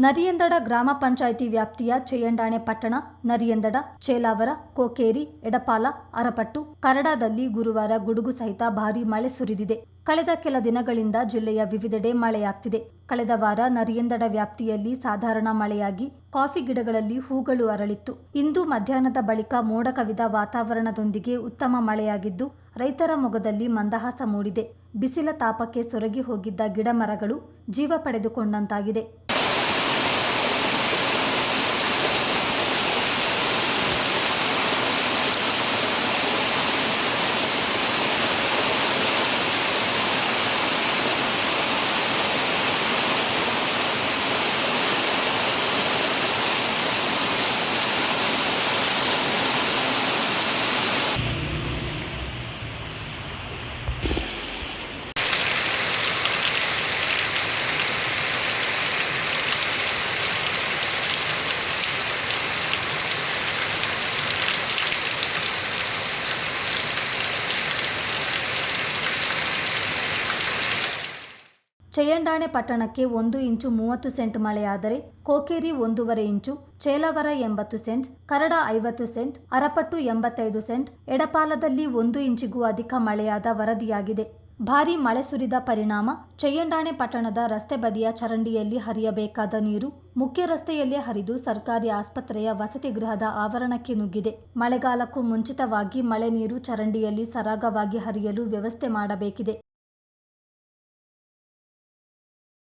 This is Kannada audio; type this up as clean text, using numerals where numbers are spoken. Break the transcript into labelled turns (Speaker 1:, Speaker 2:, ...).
Speaker 1: ನರಿಯಂದಡ ಗ್ರಾಮ ಪಂಚಾಯಿತಿ ವ್ಯಾಪ್ತಿಯ ಚೆಯ್ಯಂಡಾಣೆ ಪಟ್ಟಣ, ನರಿಯಂದಡ, ಚೇಲಾವರ, ಕೋಕೇರಿ, ಎಡಪಾಲ, ಅರಪಟ್ಟು, ಕರಡಾದಲ್ಲಿ ಗುರುವಾರ ಗುಡುಗು ಸಹಿತ ಭಾರೀ ಮಳೆ ಸುರಿದಿದೆ. ಕಳೆದ ಕೆಲ ದಿನಗಳಿಂದ ಜಿಲ್ಲೆಯ ವಿವಿಧೆಡೆ ಮಳೆಯಾಗ್ತಿದೆ. ಕಳೆದ ವಾರ ನರಿಯಂದಡ ವ್ಯಾಪ್ತಿಯಲ್ಲಿ ಸಾಧಾರಣ ಮಳೆಯಾಗಿ ಕಾಫಿ ಗಿಡಗಳಲ್ಲಿ ಹೂಗಳು ಅರಳಿತ್ತು. ಇಂದು ಮಧ್ಯಾಹ್ನದ ಬಳಿಕ ಮೋಡ ಕವಿದ ವಾತಾವರಣದೊಂದಿಗೆ ಉತ್ತಮ ಮಳೆಯಾಗಿದ್ದು, ರೈತರ ಮೊಗದಲ್ಲಿ ಮಂದಹಾಸ ಮೂಡಿದೆ. ಬಿಸಿಲ ತಾಪಕ್ಕೆ ಸೊರಗಿ ಹೋಗಿದ್ದ ಗಿಡ ಮರಗಳು ಜೀವ ಪಡೆದುಕೊಂಡಂತಾಗಿದೆ. ಚೆಯ್ಯಂಡಾಣೆ ಪಟ್ಟಣಕ್ಕೆ 1 ಇಂಚು 30 ಸೆಂಟ್ ಮಳೆಯಾದರೆ, Kokeri 1.5 inch, Chelavara 80 cent, Karada 50 cent, Arapattu 85 cent, ಎಡಪಾಲದಲ್ಲಿ 1 ಇಂಚಿಗೂ ಅಧಿಕ ಮಳೆಯಾದ ವರದಿಯಾಗಿದೆ. ಭಾರೀ ಮಳೆ ಸುರಿದ ಪರಿಣಾಮ ಚೆಯ್ಯಂಡಾಣೆ ಪಟ್ಟಣದ ರಸ್ತೆ ಬದಿಯ ಚರಂಡಿಯಲ್ಲಿ ಹರಿಯಬೇಕಾದ ನೀರು ಮುಖ್ಯ ರಸ್ತೆಯಲ್ಲೇ ಹರಿದು ಸರ್ಕಾರಿ ಆಸ್ಪತ್ರೆಯ ವಸತಿ ಗೃಹದ ಆವರಣಕ್ಕೆ ನುಗ್ಗಿದೆ. ಮಳೆಗಾಲಕ್ಕೂ ಮುಂಚಿತವಾಗಿ ಮಳೆ ನೀರು ಚರಂಡಿಯಲ್ಲಿ ಸರಾಗವಾಗಿ ಹರಿಯಲು ವ್ಯವಸ್ಥೆ ಮಾಡಬೇಕಿದೆ.